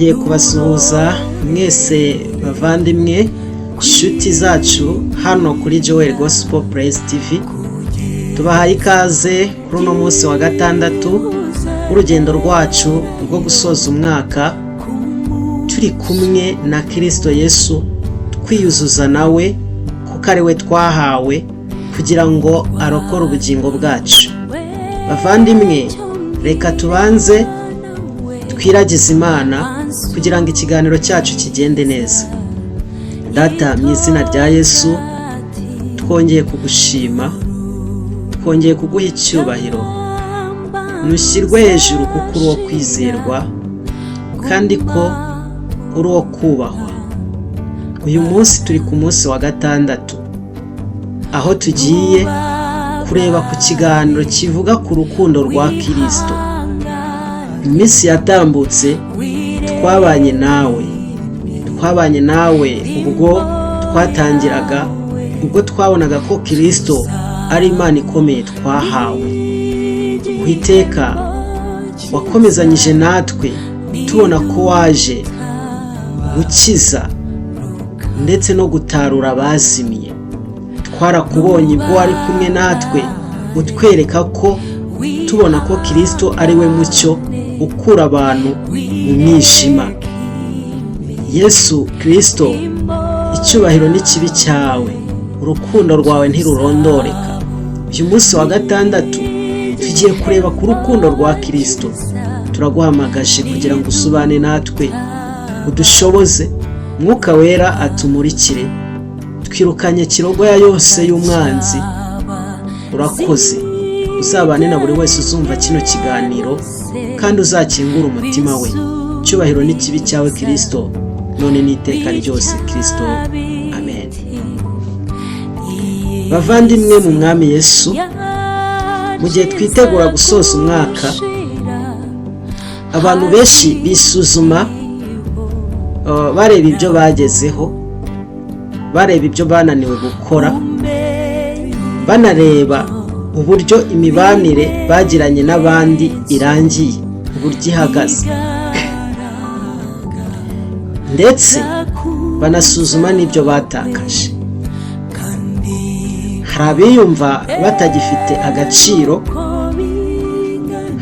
twongeye kubasuhuza mwese bavandimwe inshuti zacu hano kuri Joel Gospel Praise TV. Tubahaye ikaze kuri uno munsi wa gatandatu urugendo rwacu rwo gusoza umwaka turi kumwe na Kristo Yesu, twiyuzuza nawe kuko ari we twahawe kugira ngo arokore ubugingo bwacu. Bavandimwe, reka tubanze twiragize Imana kugira ngo ikiganiro cyacu kigende neza. Data, mu izina rya Yesu twongeye kugushima, twongeye kuguha icyubahiro, nushyirwe hejuru kuko uri uwo kwizerwa kandi ko uri uwo kubahwa. Uyu munsi turi ku munsi wa gatandatu, aho tugiye kureba ku kiganiro kivuga ku rukundo rwa Kristo. Iminsi yatambutse twabanye nawe ubwo twatangiraga, ubwo twabonaga ko Kristo ari Imana ikomeye twahawe. Uwiteka wakomezanyije natwe, tubona ko waje gukiza ndetse no gutarura abazimiye. Twarakubonye ubwo wari kumwe natwe utwereka ko tubona ko Kristo ari we mucyo ukura abantu mu mwijima. Yesu Kristo, icyubahiro n'ikibi cyawe, urukundo rwawe ntirurondoreka. Uyu munsi wa gatandatu tugiye kureba ku rukundo rwa Kristo. Turaguhamagaje kugira ngo usubane natwe, udushoboze. Mwuka wera atumurikire, twirukanye kirogoya yose y'umwanzi. Urakoze, uzabane na buri wese uzumva kino kiganiro kandi uzakingura umutima we. Icyubahiro n'ikibi cyawe Kristo, none n'iteka ryose Kristo, amen. Bavandimwe mu mwami Yesu, mu gihe twitegura gusoza umwaka, abantu benshi bisuzuma bareba ibyo bagezeho, bareba ibyo bananiwe gukora, banareba uburyo imibanire bagiranye n'abandi irangiye, uburyo ihagaze, ndetse banasuzuma n'ibyo batakaje. Hari abiyumva batagifite agaciro,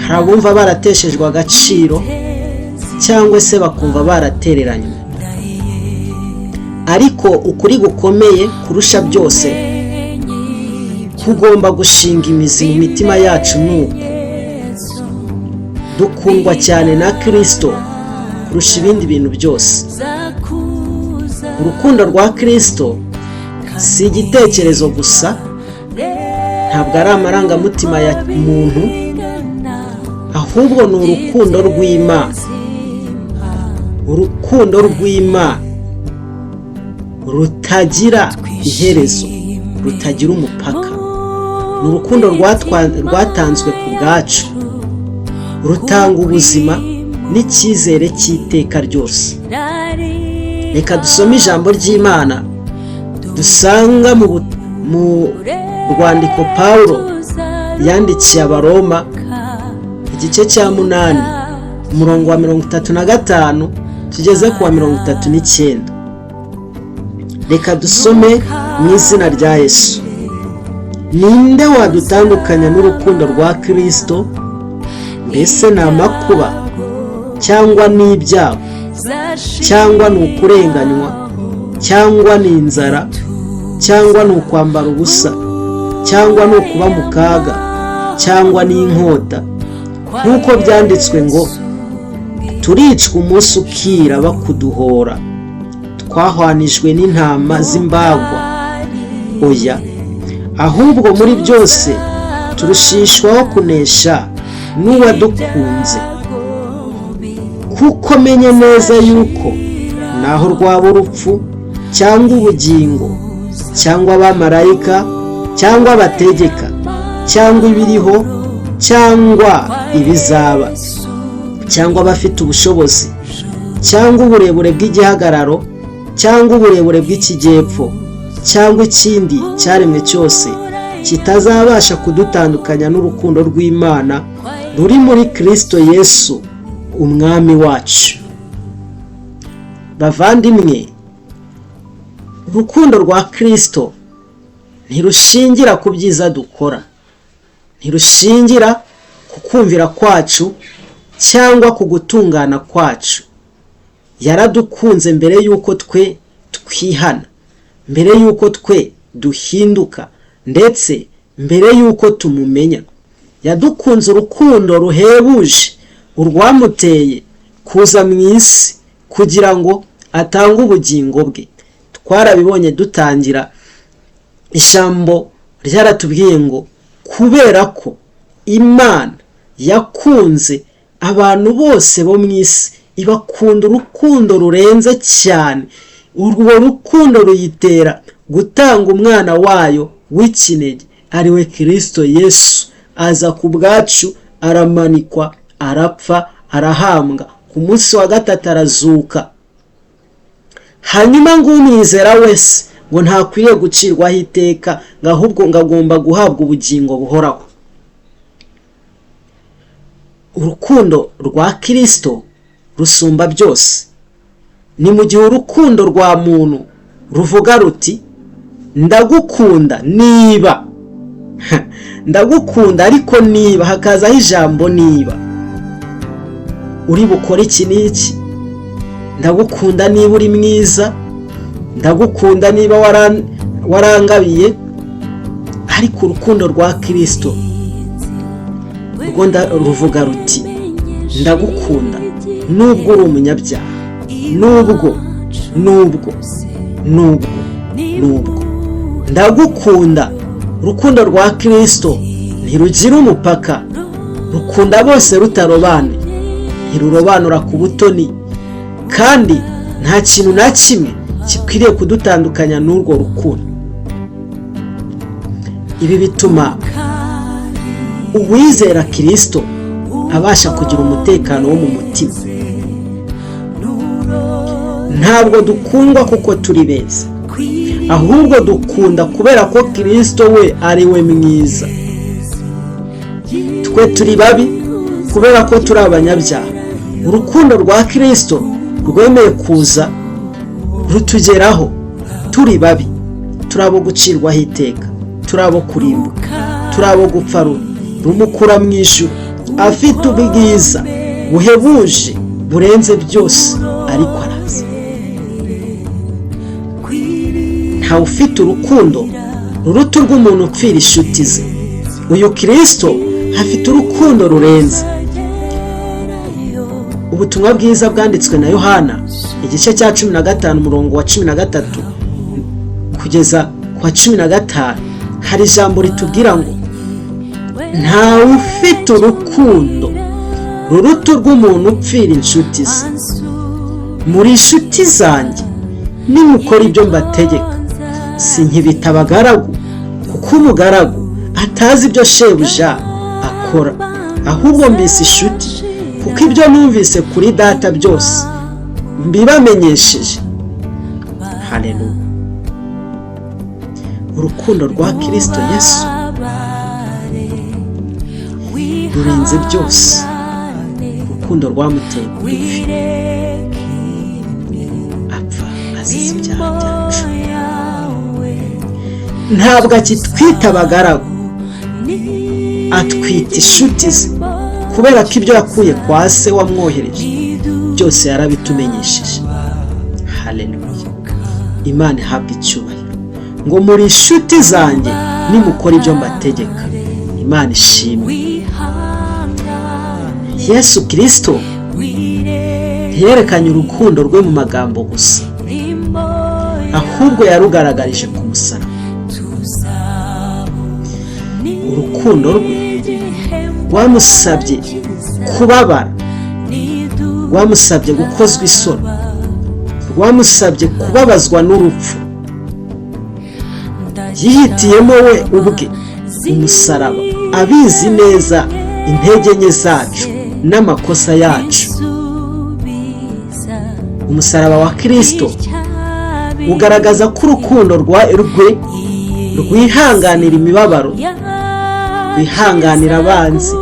hari abumva barateshejwe agaciro, cyangwa se bakumva baratereranywe. Ariko ukuri gukomeye kurusha byose kugomba gushinga imizi mu mitima yacu, nuko dukundwa cyane na Kristo kurusha ibindi bintu byose. Urukundo rwa Kristo si igitekerezo gusa, ntabwo ari amarangamutima ya muntu, ahubwo ni urukundo rw'Imana. Urukundo rw'Imana rutagira iherezo, rutagira umupaka. Ni urukundo rwatanzwe ku bwacu, rutanga ubuzima n'icyizere cy'iteka ryose. Reka dusome ijambo ry'Imana dusanga mu rwandiko Pawulo yandikiye Abaroma, igice cya 8 umurongo wa 35 tugeze ku wa 39. Reka dusome mu izina rya Yesu. Ninde wadutandukanya n'urukundo rwa Kristo? Mbese ni amakuba, cyangwa ni ibyago, cyangwa ni ukurenganywa, cyangwa ni inzara, cyangwa ni ukwambara ubusa, cyangwa ni ukuba mu kaga, cyangwa ni inkota? Nk'uko byanditswe ngo, turicwa umunsi ukira bakuduhora, twahwanijwe n'intama z'imbagwa. Oya, ahubwo muri byose turushishwaho kunesha n'uwadukunze. Kuko menye neza yuko naho rwaba urupfu, cyangwa ubugingo, cyangwa abamarayika, cyangwa abategeka, cyangwa ibiriho, cyangwa ibizaba, cyangwa abafite ubushobozi, cyangwa uburebure bw'igihagararo, cyangwa uburebure bw'ikijyepfo, cyangwa ikindi cyaremwe cyose, kitazabasha kudutandukanya n'urukundo rw'Imana ruri muri Kristo Yesu umwami wacu. bavandimwe, urukundo rwa Kristo ntirushingira ku byiza dukora, ntirushingira ku kumvira kwacu cyangwa ku gutungana kwacu. Yaradukunze mbere y'uko twe twihana, mbere y'uko twe duhinduka, ndetse mbere y'uko tumumenya. Yadukunze urukundo ruhebuje, urwamuteye kuza mu isi kugira ngo atange ubugingo bwe. Twarabibonye dutangira, ijambo ryaratubwiye ngo kubera ko Imana yakunze abantu bose bo mu isi, ibakunda urukundo rurenze cyane. Urwo rukundo ruyitera gutanga umwana wayo w'ikinege, ari we Kristo Yesu. Aza ku bwacu, aramanikwa, arapfa, arahambwa, ku munsi wa gatatu arazuka. Hanyuma ngo umwizera wese ngo ntakwiriye gucirwaho iteka, ngo ahubwo ngo agomba guhabwa ubugingo buhoraho. Urukundo rwa Kristo rusumba byose. Ni mu gihe urukundo rwa muntu ruvuga ruti ndagukunda niba ndagukunda ariko niba, hakazaho ijambo niba uri bukore iki n'iki, ndagukunda niba uri mwiza, ndagukunda niba warangabiye. Ariko urukundo rwa Kristo rwo ruvuga ruti ndagukunda nubwo uri umunyabyaha, nubwo ndagukunda. Urukundo rwa Kristo ntirugira umupaka, rukunda bose rutarobanuye, ntirurobanura ku butoni, kandi nta kintu na kimwe gikwiriye kudutandukanya n'urwo rukundo. Ibi bituma uwizera Kristo abasha kugira umutekano wo mu mutima. Ntabwo dukundwa kuko turi beza, ahubwo dukunda kubera ko Kristo we ari we mwiza. Twe turi babi kubera ko turi abanyabyaha. Urukundo rwa Kristo rwemeye kuza rutugeraho turi babi, turabo gucirwaho iteka, turabo kurimbuka, turabo gupfa rumukura mu ijuru, afite ubwiza buhebuje burenze byose, ariko araza. Ntawe ufite urukundo ruruta urw'umuntu upfira inshuti ze. Uyu Kristo afite urukundo rurenze. Ubutumwa bwiza bwanditswe na Yohana, igice cya 15 umurongo wa 13 kugeza kwa 15, hari ijambo ritubwira ngo ntawe ufite urukundo ruruta urw'umuntu upfira inshuti ze. Muri inshuti zanjye nimukora ibyo mbategeka. Sinkibita abagaragu, kuko umugaragu atazi ibyo shebuja akora, ahubwo mbise inshuti, kuko ibyo numvise kuri data byose mbibamenyesheje. Haleluya. Urukundo rwa Kristo Yesu rurenze byose. Urukundo rwamuteye kuri apfa azize ibyaha byacu. Ntabwo akitwita abagaragu, atwita inshuti ze, kubera ko ibyo yakuye kwa se wamwohereje byose yarabitumenyesheje. Haleluya. Imana ihabwa icyubahiro. Ngo muri inshuti zanjye nimukora ibyo mbategeka. Imana ishimwe. Yesu Kristo yerekanye urukundo rwe mu magambo gusa, ahubwo yarugaragarije ku musaraba. Urukundo rwe rwamusabye kubabara, rwamusabye gukozwa isoni, rwamusabye kubabazwa n'urupfu. Yihitiyemo we ubwe umusaraba, abizi neza intege nke zacu n'amakosa yacu. Umusaraba wa Kristo ugaragaza ko urukundo rwe rwihanganira imibabaro, rwihanganira abanzi,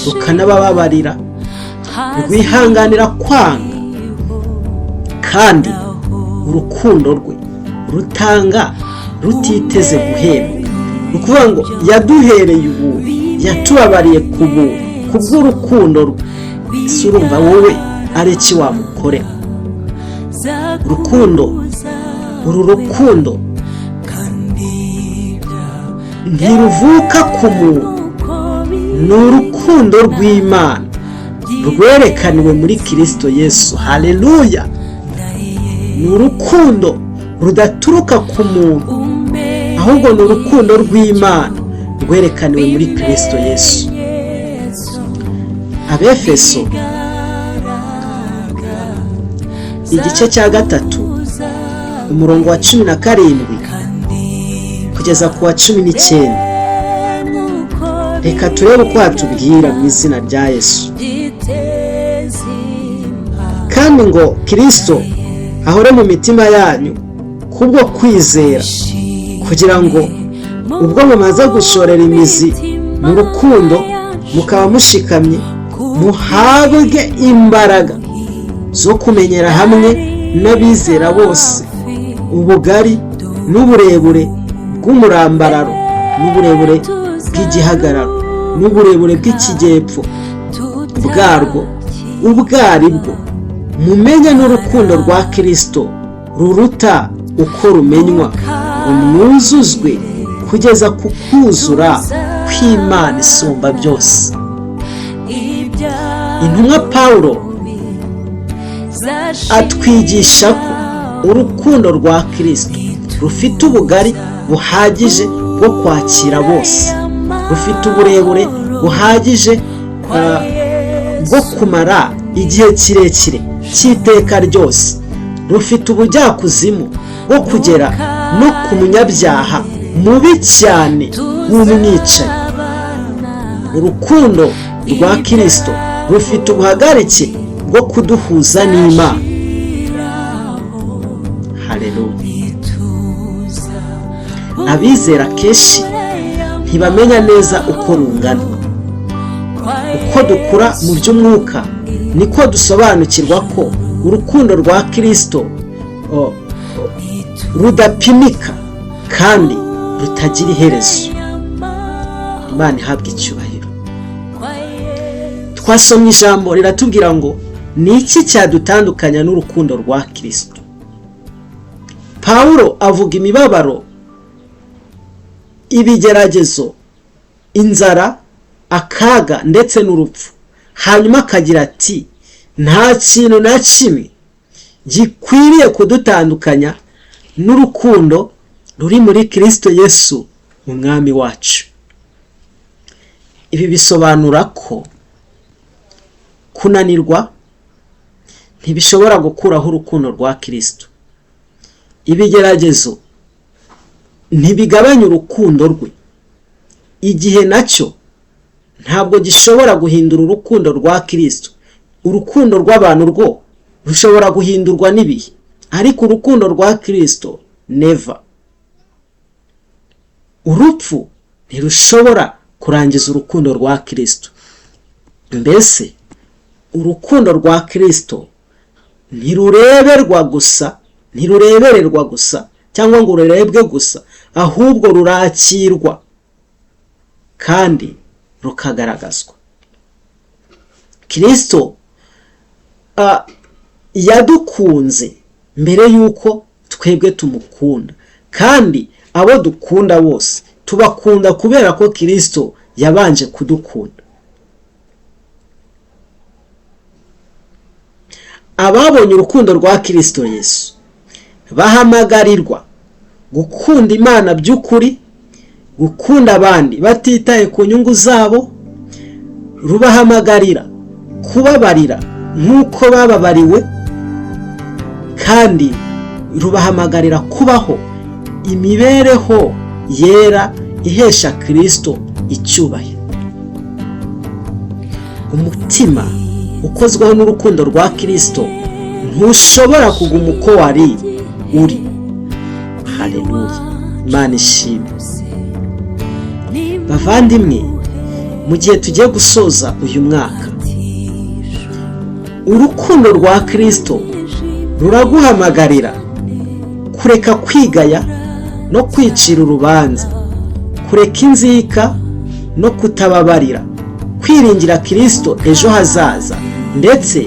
rukanabababarira, rwihanganira kwanga, kandi urukundo rwe rutanga rutiteze guhembwa. Ni ukuvuga ngo yaduhereye ubuntu, yatubabariye ku buntu kubw'urukundo rwe. ese urumva wowe ari iki wamukorera? uru rukundo ntiruvuka ku muntu, ni urukundo rw'Imana rwerekaniwe muri Kristo Yesu. Haleluya! ni urukundo rudaturuka ku muntu, ahubwo ni urukundo rw'Imana rwerekaniwe muri Kristo Yesu. Abefeso igice cya 3 umurongo wa 17 kugeza ku wa 19. Reka turebe uko hatubwira mu izina rya Yesu. Kandi ngo Kristo ahore mu mitima yanyu kubwo kwizera, kugira ngo ubwo mumaze gushorera imizi mu rukundo mukaba mushikamye, muhabwe imbaraga zo kumenyera hamwe n'abizera bose ubugari n'uburebure bw'umurambararo n'uburebure bw'igihagararo n'uburebure bw'ikijyepfo bwarwo ubwo ari bwo, mumenye n'urukundo rwa Kristo ruruta uko rumenywa, ngo mwuzuzwe kugeza ku kuzura kw'Imana isumba byose. Intumwa Pawulo atwigisha ko urukundo rwa Kristo rufite ubugari buhagije bwo kwakira bose, rufite uburebure buhagije bwo kumara igihe kirekire cy'iteka ryose, rufite ubujyakuzimu bwo kugera no ku munyabyaha mubi cyane w'umwicanyi. Urukundo rwa Kristo rufite ubuhagarike bwo kuduhuza n'Imana. Haleluya! Abizera kenshi ntibamenya neza uko rungana. Uko dukura mu by'umwuka niko dusobanukirwa ko urukundo rwa Kristo rudapimika kandi rutagira iherezo. Imana ihabwe icyubahiro. Twasomye ijambo riratubwira ngo ni iki cyadutandukanya n'urukundo rwa Kristo. Pawulo avuga imibabaro, ibigeragezo, inzara, akaga ndetse n'urupfu. Hanyuma akagira ati nta kintu na kimwe gikwiriye kudutandukanya n'urukundo ruri muri Kristo Yesu umwami wacu. Ibi bisobanura ko kunanirwa ntibishobora gukuraho urukundo rwa Kristo. Ibigeragezo ntibigabanya urukundo rwe. Igihe nacyo ntabwo gishobora guhindura urukundo rwa Kristo. Urukundo rw'abantu rwo rushobora guhindurwa n'ibihe, ariko urukundo rwa Kristo never. Urupfu ntirushobora kurangiza urukundo rwa Kristo. Mbese urukundo rwa Kristo ntirurebererwa gusa cyangwa ngo rurebwe gusa, ahubwo rurakirwa kandi rukagaragazwa. Kristo yadukunze mbere yuko twebwe tumukunda, kandi abo dukunda bose tubakunda kubera ko Kristo yabanje kudukunda. Ababonye urukundo rwa Kristo Yesu bahamagarirwa gukunda Imana by'ukuri, gukunda abandi batitaye ku nyungu zabo, rubahamagarira kubabarira nk'uko bababariwe, kandi rubahamagarira kubaho imibereho yera ihesha Kristo icyubahiro. Umutima ukozweho n'urukundo rwa Kristo ntushobora kuguma uko wari uri. Haleluya! Imana ishimwe. Bavandimwe, mu gihe tugiye gusoza uyu mwaka, urukundo rwa Kristo ruraguhamagarira kureka kwigaya no kwicira urubanza, kureka inzika no kutababarira, kwiringira Kristo ejo hazaza, ndetse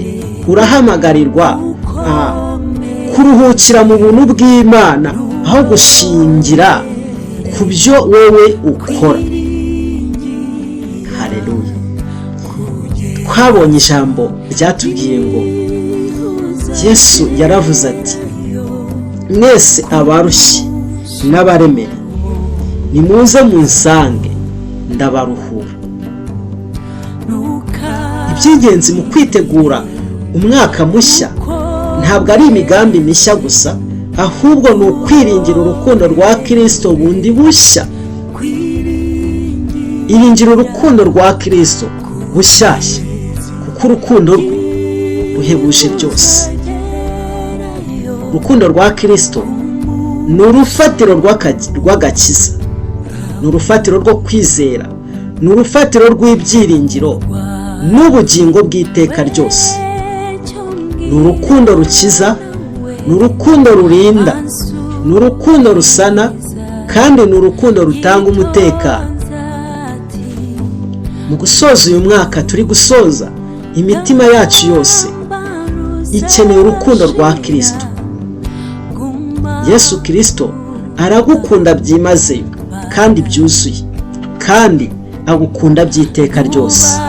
urahamagarirwa kuruhukira mu buntu bw'Imana aho gushingira ku byo wowe ukora. Haleluya. Twabonye ijambo ryatubwiye ngo Yesu yaravuze ati, mwese abarushye n'abaremere nimuze munsange ndabaruhura. Iby'ingenzi mu kwitegura umwaka mushya ntabwo ari imigambi mishya gusa, ahubwo ni ukwiringira urukundo rwa Kristo bundi bushya. Iringira urukundo rwa Kristo bushyashya, kuko urukundo rwe ruhebuje byose. Urukundo rwa Kristo ni urufatiro rw'agakiza, ni urufatiro rwo kwizera, ni urufatiro rw'ibyiringiro n'ubugingo bw'iteka ryose. Ni urukundo rukiza, ni urukundo rurinda, ni urukundo rusana, kandi ni urukundo rutanga umutekano. Mu gusoza uyu mwaka turi gusoza, imitima yacu yose ikeneye urukundo rwa Kristo. Yesu Kristo aragukunda byimazeyo kandi byuzuye, kandi agukunda by'iteka ryose.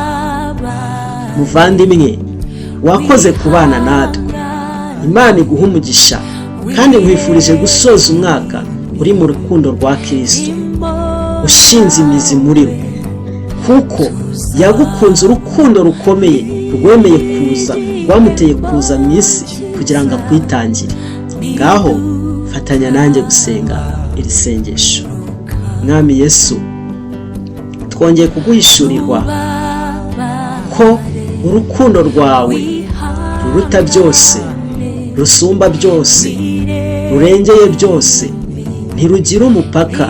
Muvandimwe, wakoze kubana natwe. Imana iguha umugisha, kandi nkwifurije gusoza umwaka uri mu rukundo rwa Kristo, ushinze imizi muri rwo, kuko yagukunze urukundo rukomeye rwemeye kuza, rwamuteye kuza mu isi kugira ngo akwitangire. Ngaho fatanya nanjye gusenga iri sengesho. Mwami Yesu, twongeye kuguhishurirwa ko urukundo rwawe ruruta byose, rusumba byose, rurengeye byose, ntirugira umupaka,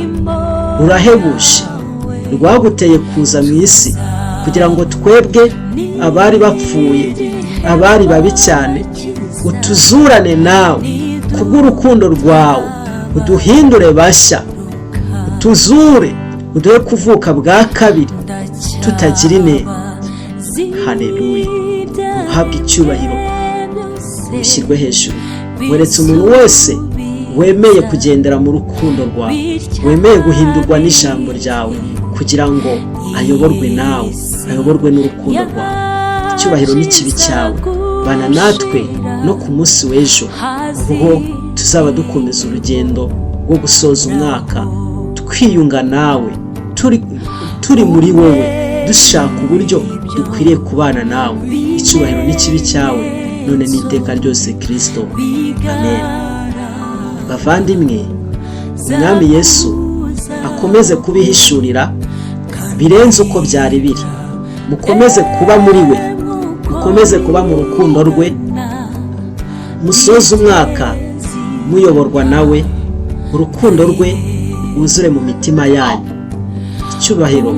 rurahebuje, rwaguteye kuza mu isi kugira ngo twebwe abari bapfuye, abari babi cyane, utuzurane nawe kubw'urukundo rwawe, uduhindure bashya, utuzure, uduhe kuvuka bwa kabiri tutagira inenge. Haleluya. Uhabwe icyubahiro, ushyirwe hejuru. Weretse umuntu wese wemeye kugendera mu rukundo rwawe, wemeye guhindurwa n'ijambo ryawe kugira ngo ayoborwe nawe, ayoborwe n'urukundo rwawe. Icyubahiro n'ikibi cyawe bana natwe no ku munsi w'ejo, ubwo tuzaba dukomeza urugendo rwo gusoza umwaka twiyunga nawe, turi muri wowe, dushaka uburyo dukwiriye kubana nawe. Icyubahiro n'ikibi cyawe none n'iteka ryose Kristo. Amen. Bavandimwe, Umwami Yesu akomeze kubihishurira birenze uko byari biri. Mukomeze kuba muri we, mukomeze kuba mu rukundo rwe, musoze umwaka muyoborwa nawe, urukundo rwe rwuzure mu mitima yanyu. Icyubahiro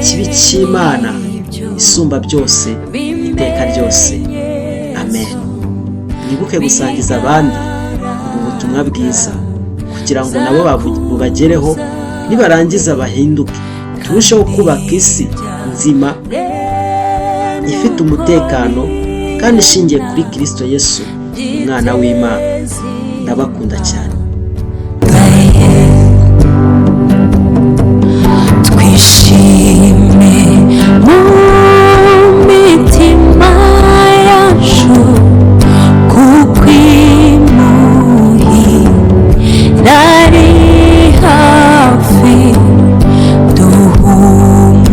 kibi cy'Imana isumba byose iteka ryose. Amen. Mwibuke gusangiza abandi ubu butumwa bwiza kugira ngo nabo bubagereho, nibarangiza bahinduke. Turusheho kubaka isi nzima ifite umutekano kandi ishingiye kuri Kristo Yesu, umwana w'Imana. Ndabakunda cyane. Twishime mu mitima yacu kuko imuhira ari hafi, duhumure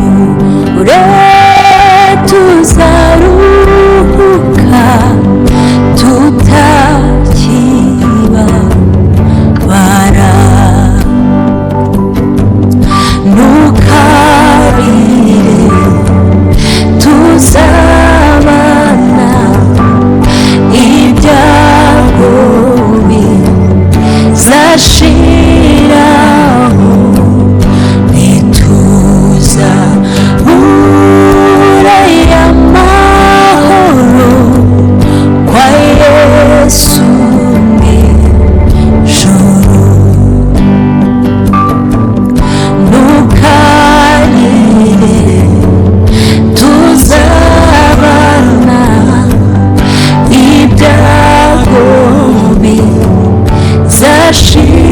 tuzaruhuka tutakiba ishimwe